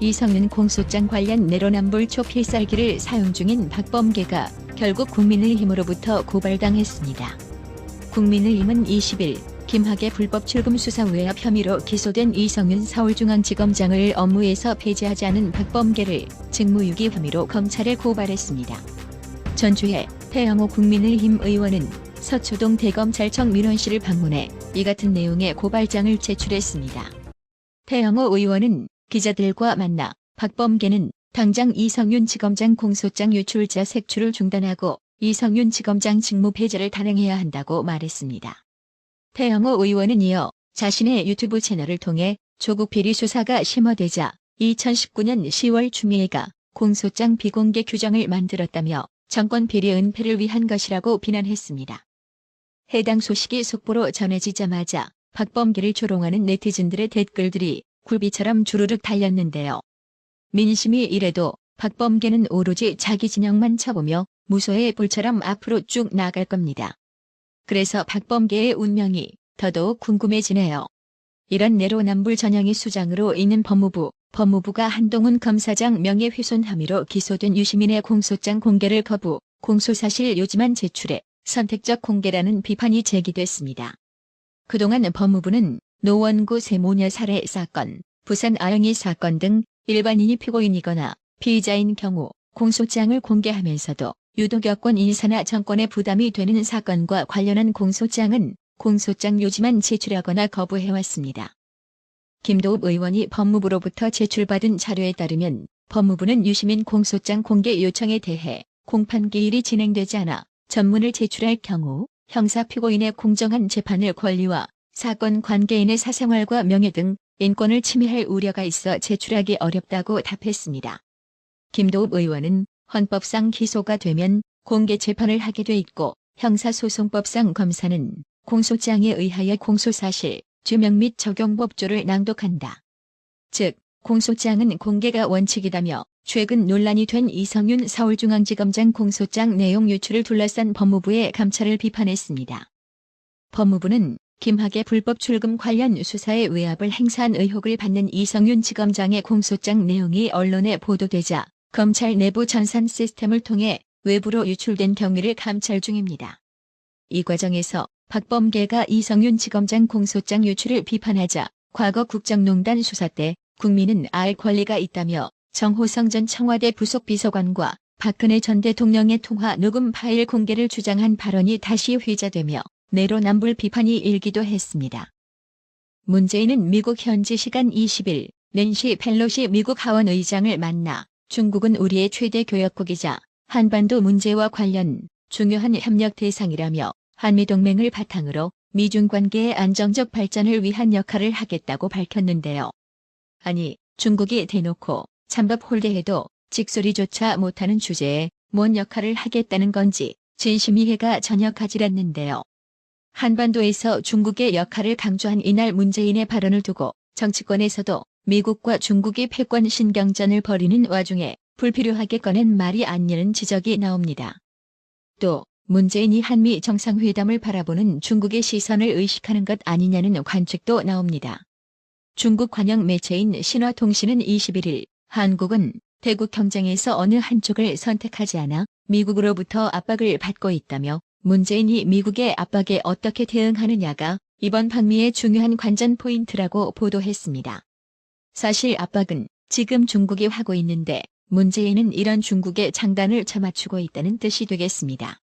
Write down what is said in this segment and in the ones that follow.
이성윤 공소장 관련 내로남불 초필살기를 사용 중인 박범계가 결국 국민의힘으로부터 고발당했습니다. 국민의힘은 20일 김학의 불법 출금 수사 외압 혐의로 기소된 이성윤 서울중앙지검장을 업무에서 폐지하지 않은 박범계를 직무유기 혐의로 검찰에 고발했습니다. 전주에 태영호 국민의힘 의원은 서초동 대검찰청 민원실을 방문해 이 같은 내용의 고발장을 제출했습니다. 태영호 의원은 기자들과 만나 박범계는 당장 이성윤 지검장 공소장 유출자 색출을 중단하고 이성윤 지검장 직무 폐지를 단행해야 한다고 말했습니다. 태영호 의원은 이어 자신의 유튜브 채널을 통해 조국 비리 수사가 심화되자 2019년 10월 추미애가 공소장 비공개 규정을 만들었다며 정권 비리 은폐를 위한 것이라고 비난했습니다. 해당 소식이 속보로 전해지자마자 박범계를 조롱하는 네티즌들의 댓글들이 굴비처럼 주르륵 달렸는데요. 민심이 이래도 박범계는 오로지 자기 진영만 쳐보며 무소의 불처럼 앞으로 쭉 나갈 겁니다. 그래서 박범계의 운명이 더더욱 궁금해지네요. 이런 내로남불 전형의 수장으로 있는 법무부가 한동훈 검사장 명예훼손 혐의로 기소된 유시민의 공소장 공개를 거부, 공소사실 요지만 제출해 선택적 공개라는 비판이 제기됐습니다. 그동안 법무부는 노원구 세모녀 살해 사건, 부산 아영이 사건 등 일반인이 피고인이거나 피의자인 경우 공소장을 공개하면서도 유독 여권 인사나 정권에 부담이 되는 사건과 관련한 공소장은 공소장 요지만 제출하거나 거부해왔습니다. 김도읍 의원이 법무부로부터 제출받은 자료에 따르면 법무부는 유시민 공소장 공개 요청에 대해 공판 기일이 진행되지 않아 전문을 제출할 경우 형사 피고인의 공정한 재판을 권리와 사건 관계인의 사생활과 명예 등 인권을 침해할 우려가 있어 제출하기 어렵다고 답했습니다. 김도읍 의원은 헌법상 기소가 되면 공개 재판을 하게 돼 있고 형사소송법상 검사는 공소장에 의하여 공소사실, 규명 및 적용법조를 낭독한다. 즉, 공소장은 공개가 원칙이다며 최근 논란이 된 이성윤 서울중앙지검장 공소장 내용 유출을 둘러싼 법무부의 감찰을 비판했습니다. 법무부는 김학의 불법 출금 관련 수사에 외압을 행사한 의혹을 받는 이성윤 지검장의 공소장 내용이 언론에 보도되자 검찰 내부 전산 시스템을 통해 외부로 유출된 경위를 감찰 중입니다. 이 과정에서 박범계가 이성윤 지검장 공소장 유출을 비판하자 과거 국정농단 수사 때 국민은 알 권리가 있다며 정호성 전 청와대 부속비서관과 박근혜 전 대통령의 통화 녹음 파일 공개를 주장한 발언이 다시 회자되며 내로남불 비판이 일기도 했습니다. 문재인은 미국 현지 시간 20일 낸시 펠로시 미국 하원 의장을 만나 중국은 우리의 최대 교역국이자 한반도 문제와 관련 중요한 협력 대상이라며 한미동맹을 바탕으로 미중 관계의 안정적 발전을 위한 역할을 하겠다고 밝혔는데요. 아니, 중국이 대놓고 찬밥 홀대해도 직소리조차 못하는 주제에 뭔 역할을 하겠다는 건지 진심 이해가 전혀 가지 않는데요. 한반도에서 중국의 역할을 강조한 이날 문재인의 발언을 두고 정치권에서도 미국과 중국이 패권 신경전을 벌이는 와중에 불필요하게 꺼낸 말이 아니냐는 지적이 나옵니다. 또 문재인이 한미 정상회담을 바라보는 중국의 시선을 의식하는 것 아니냐는 관측도 나옵니다. 중국 관영 매체인 신화통신은 21일 한국은 대국 경쟁에서 어느 한쪽을 선택하지 않아 미국으로부터 압박을 받고 있다며 문재인이 미국의 압박에 어떻게 대응하느냐가 이번 방미의 중요한 관전 포인트라고 보도했습니다. 사실 압박은 지금 중국이 하고 있는데 문재인은 이런 중국의 장단을 쳐맞추고 있다는 뜻이 되겠습니다.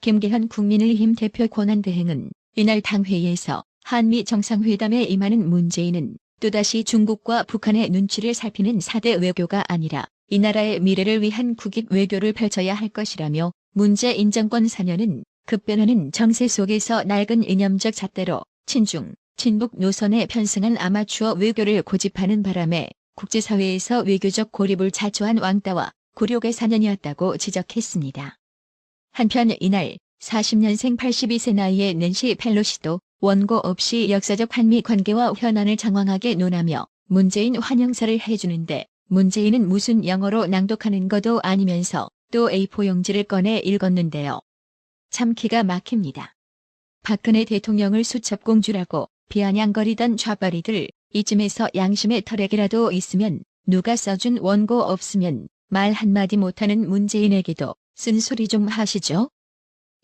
김계현 국민의힘 대표 권한대행은 이날 당회의에서 한미 정상회담에 임하는 문재인은 또다시 중국과 북한의 눈치를 살피는 4대 외교가 아니라 이 나라의 미래를 위한 국익 외교를 펼쳐야 할 것이라며 문재인 정권 4년은 급변하는 정세 속에서 낡은 이념적 잣대로 친중, 친북 노선에 편승한 아마추어 외교를 고집하는 바람에 국제사회에서 외교적 고립을 자초한 왕따와 굴욕의 4년이었다고 지적했습니다. 한편 이날 40년생 82세 나이의 낸시 펠로시도 원고 없이 역사적 한미 관계와 현안을 장황하게 논하며 문재인 환영사를 해주는데 문재인은 무슨 영어로 낭독하는 것도 아니면서 또 A4 용지를 꺼내 읽었는데요. 참 기가 막힙니다. 박근혜 대통령을 수첩공주라고 비아냥거리던 좌파리들 이쯤에서 양심의 털에게라도 있으면 누가 써준 원고 없으면 말 한마디 못하는 문재인에게도 쓴소리 좀 하시죠.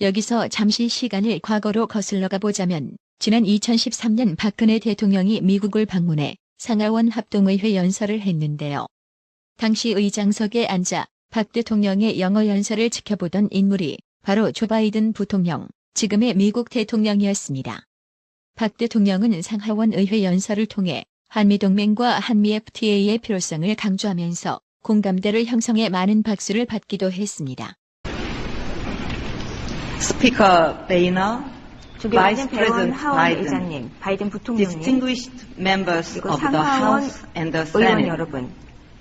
여기서 잠시 시간을 과거로 거슬러가 보자면 지난 2013년 박근혜 대통령이 미국을 방문해 상하원 합동의회 연설을 했는데요. 당시 의장석에 앉아 박 대통령의 영어 연설을 지켜보던 인물이 바로 조 바이든 부통령, 지금의 미국 대통령이었습니다. 박 대통령은 상하원 의회 연설을 통해 한미동맹과 한미 FTA의 필요성을 강조하면서 공감대를 형성해 많은 박수를 받기도 했습니다. 스피커 베이너, 존경하는 배원 하원 의장님, 바이든 부통령님, distinguished members 그리고 of the 상하원 House and the 의원 Senate, 여러분,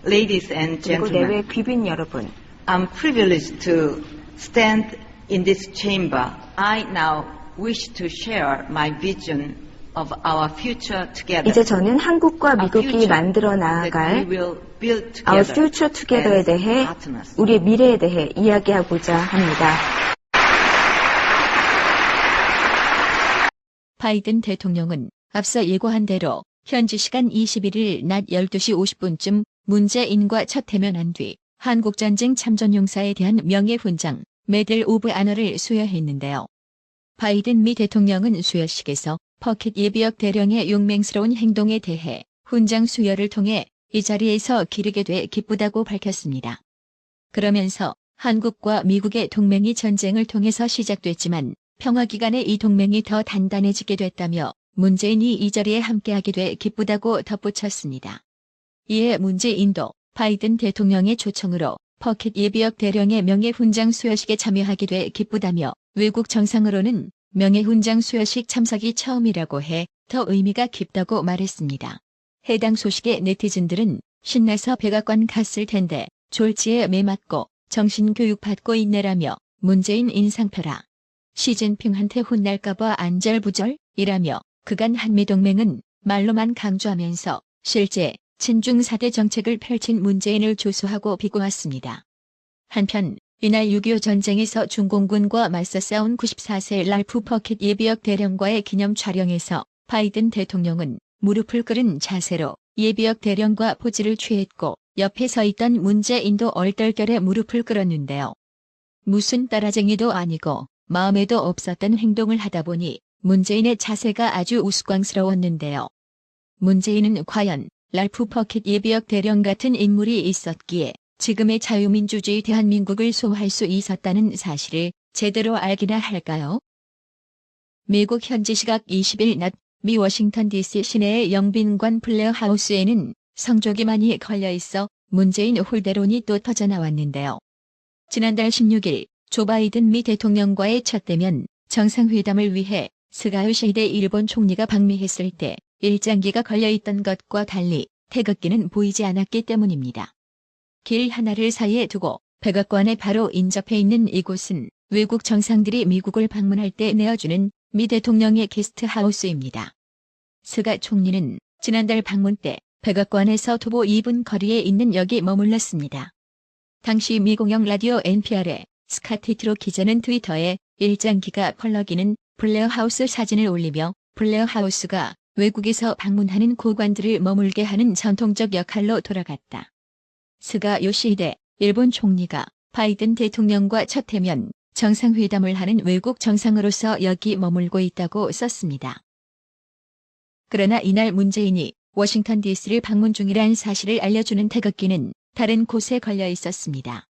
ladies and 그리고 gentlemen, 내외 귀빈 여러분, I'm privileged to stand in this chamber. I now wish to share my vision of our future together. 이제 저는 한국과 A 미국이 future 만들어 that 나아갈 we will build Our together Future Together에 as 대해 partners. 우리의 미래에 대해 이야기하고자 합니다. 바이든 대통령은 앞서 예고한 대로 현지 시간 21일 낮 12시 50분쯤 문재인과 첫 대면한 뒤 한국전쟁 참전용사에 대한 명예훈장 메들 오브 아너를 수여했는데요. 바이든 미 대통령은 수여식에서 퍼킷 예비역 대령의 용맹스러운 행동에 대해 훈장 수여를 통해 이 자리에서 기르게 돼 기쁘다고 밝혔습니다. 그러면서 한국과 미국의 동맹이 전쟁을 통해서 시작됐지만 평화 기간에 이 동맹이 더 단단해지게 됐다며 문재인이 이 자리에 함께하게 돼 기쁘다고 덧붙였습니다. 이에 문재인도 바이든 대통령의 초청으로 퍼킷 예비역 대령의 명예훈장 수여식에 참여하게 돼 기쁘다며 외국 정상으로는 명예훈장 수여식 참석이 처음이라고 해 더 의미가 깊다고 말했습니다. 해당 소식에 네티즌들은 신나서 백악관 갔을 텐데 졸지에 매맞고 정신교육 받고 있네라며 문재인 인상펴라. 시진핑한테 혼날까봐 안절부절이라며 그간 한미동맹은 말로만 강조하면서 실제 친중 4대 정책을 펼친 문재인을 조소하고 비꼬았습니다. 한편 이날 6.25 전쟁에서 중공군과 맞서 싸운 94세 랄프 퍼킷 예비역 대령과의 기념 촬영에서 바이든 대통령은 무릎을 꿇은 자세로 예비역 대령과 포즈를 취했고 옆에 서 있던 문재인도 얼떨결에 무릎을 꿇었는데요. 무슨 따라쟁이도 아니고 마음에도 없었던 행동을 하다 보니 문재인의 자세가 아주 우스꽝스러웠는데요. 문재인은 과연 랄프 퍼킷 예비역 대령 같은 인물이 있었기에 지금의 자유민주주의 대한민국을 소화할 수 있었다는 사실을 제대로 알기나 할까요? 미국 현지 시각 20일 낮 미 워싱턴 DC 시내의 영빈관 플레어 하우스에는 성조기 많이 걸려있어 문재인 홀대론이 또 터져나왔는데요. 지난달 16일 조 바이든 미 대통령과의 첫 대면 정상회담을 위해 스가 요시히데 일본 총리가 방미했을 때 일장기가 걸려있던 것과 달리 태극기는 보이지 않았기 때문입니다. 길 하나를 사이에 두고 백악관에 바로 인접해 있는 이곳은 외국 정상들이 미국을 방문할 때 내어주는 미 대통령의 게스트하우스입니다. 스가 총리는 지난달 방문 때 백악관에서 도보 2분 거리에 있는 여기 머물렀습니다. 당시 미 공영 라디오 NPR의 스카티 트로 기자는 트위터에 일장기가 펄럭이는 블레어 하우스 사진을 올리며 블레어 하우스가 외국에서 방문하는 고관들을 머물게 하는 전통적 역할로 돌아갔다. 스가 요시히데 일본 총리가 바이든 대통령과 첫 대면 정상회담을 하는 외국 정상으로서 여기 머물고 있다고 썼습니다. 그러나 이날 문재인이 워싱턴 DC를 방문 중이란 사실을 알려주는 태극기는 다른 곳에 걸려 있었습니다.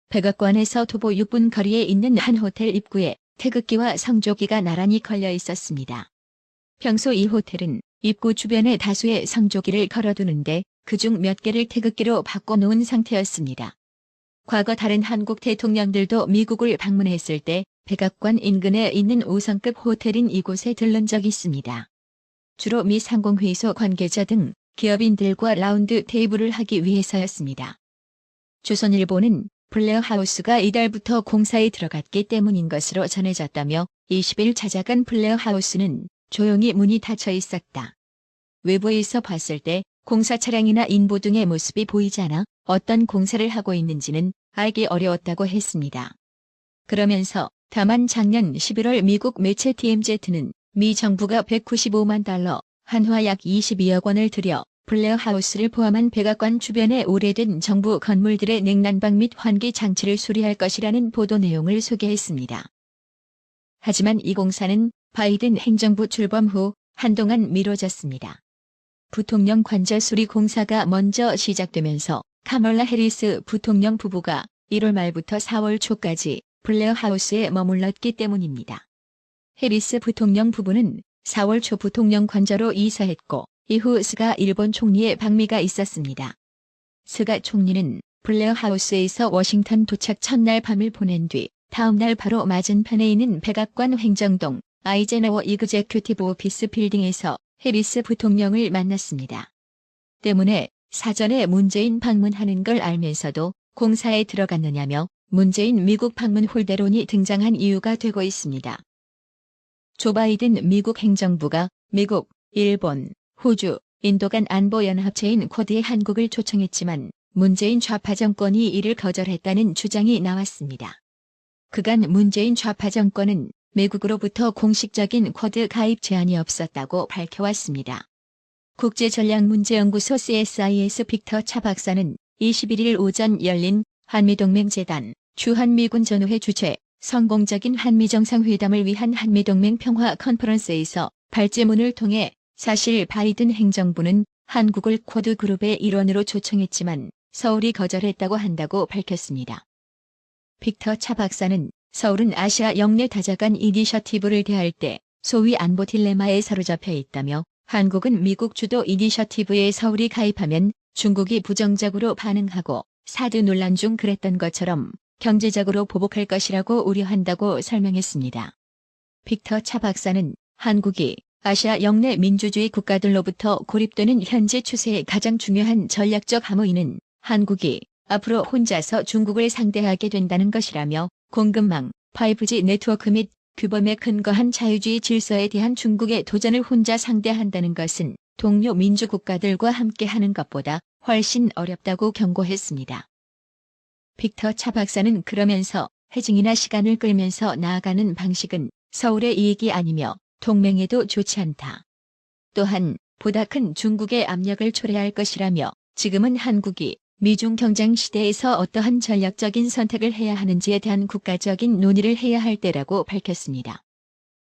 백악관에서 도보 6분 거리에 있는 한 호텔 입구에 태극기와 성조기가 나란히 걸려 있었습니다. 평소 이 호텔은 입구 주변에 다수의 성조기를 걸어두는데 그중 몇 개를 태극기로 바꿔놓은 상태였습니다. 과거 다른 한국 대통령들도 미국을 방문했을 때 백악관 인근에 있는 5성급 호텔인 이곳에 들른 적이 있습니다. 주로 미 상공회의소 관계자 등 기업인들과 라운드 테이블을 하기 위해서였습니다. 조선일보는 블레어 하우스가 이달부터 공사에 들어갔기 때문인 것으로 전해졌다며 20일 찾아간 블레어 하우스는 조용히 문이 닫혀 있었다. 외부에서 봤을 때 공사 차량이나 인부 등의 모습이 보이지 않아 어떤 공사를 하고 있는지는 알기 어려웠다고 했습니다. 그러면서 다만 작년 11월 미국 매체 TMZ는 미 정부가 $195만, 한화 약 22억 원을 들여 블레어 하우스를 포함한 백악관 주변의 오래된 정부 건물들의 냉난방 및 환기 장치를 수리할 것이라는 보도 내용을 소개했습니다. 하지만 이 공사는 바이든 행정부 출범 후 한동안 미뤄졌습니다. 부통령 관저 수리 공사가 먼저 시작되면서 카멀라 해리스 부통령 부부가 1월 말부터 4월 초까지 블레어 하우스에 머물렀기 때문입니다. 해리스 부통령 부부는 4월 초 부통령 관저로 이사했고 이후 스가 일본 총리의 방미가 있었습니다. 스가 총리는 블레어 하우스에서 워싱턴 도착 첫날 밤을 보낸 뒤 다음 날 바로 맞은편에 있는 백악관 행정동 아이젠하워 이그제큐티브 오피스 빌딩에서 해리스 부통령을 만났습니다. 때문에 사전에 문재인 방문하는 걸 알면서도 공사에 들어갔느냐며 문재인 미국 방문 홀대론이 등장한 이유가 되고 있습니다. 조 바이든 미국 행정부가 미국, 일본, 호주, 인도 간 안보연합체인 쿼드에 한국을 초청했지만 문재인 좌파 정권이 이를 거절했다는 주장이 나왔습니다. 그간 문재인 좌파 정권은 미국으로부터 공식적인 쿼드 가입 제안이 없었다고 밝혀왔습니다. 국제전략문제연구소 CSIS 빅터 차 박사는 21일 오전 열린 한미동맹재단 주한미군 전우회 주최 성공적인 한미정상회담을 위한 한미동맹 평화 컨퍼런스에서 발제문을 통해 사실 바이든 행정부는 한국을 쿼드 그룹의 일원으로 초청했지만 서울이 거절했다고 한다고 밝혔습니다. 빅터 차 박사는 서울은 아시아 영내 다자간 이니셔티브를 대할 때 소위 안보 딜레마에 사로잡혀 있다며 한국은 미국 주도 이니셔티브에 서울이 가입하면 중국이 부정적으로 반응하고 사드 논란 중 그랬던 것처럼 경제적으로 보복할 것이라고 우려한다고 설명했습니다. 빅터 차 박사는 한국이 아시아 영내 민주주의 국가들로부터 고립되는 현재 추세의 가장 중요한 전략적 함의는 한국이 앞으로 혼자서 중국을 상대하게 된다는 것이라며 공급망, 5G 네트워크 및 규범에 근거한 자유주의 질서에 대한 중국의 도전을 혼자 상대한다는 것은 동료 민주국가들과 함께하는 것보다 훨씬 어렵다고 경고했습니다. 빅터 차 박사는 그러면서 해증이나 시간을 끌면서 나아가는 방식은 서울의 이익이 아니며 동맹에도 좋지 않다. 또한 보다 큰 중국의 압력을 초래할 것이라며 지금은 한국이 미중 경쟁 시대에서 어떠한 전략적인 선택을 해야 하는지에 대한 국가적인 논의를 해야 할 때라고 밝혔습니다.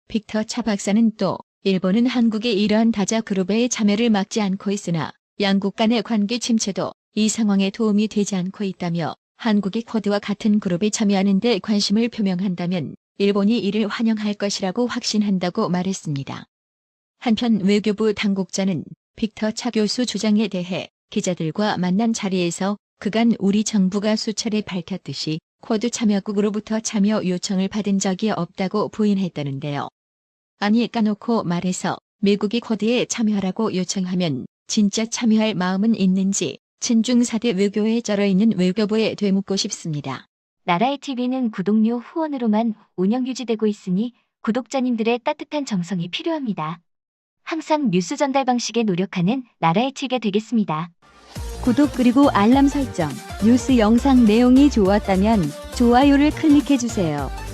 빅터 차 박사는 또 일본은 한국의 이러한 다자 그룹의 참여를 막지 않고 있으나 양국 간의 관계 침체도 이 상황에 도움이 되지 않고 있다며 한국이 쿼드와 같은 그룹에 참여하는 데 관심을 표명한다면 일본이 이를 환영할 것이라고 확신한다고 말했습니다. 한편 외교부 당국자는 빅터 차 교수 주장에 대해 기자들과 만난 자리에서 그간 우리 정부가 수차례 밝혔듯이 쿼드 참여국으로부터 참여 요청을 받은 적이 없다고 부인했다는데요. 아니 까놓고 말해서 미국이 쿼드에 참여하라고 요청하면 진짜 참여할 마음은 있는지 친중 4대 외교에 쩔어있는 외교부에 되묻고 싶습니다. 나라의 TV는 구독료 후원으로만 운영 유지되고 있으니 구독자님들의 따뜻한 정성이 필요합니다. 항상 뉴스 전달 방식에 노력하는 나라의 TV가 되겠습니다. 구독 그리고 알람 설정, 뉴스 영상 내용이 좋았다면 좋아요를 클릭해주세요.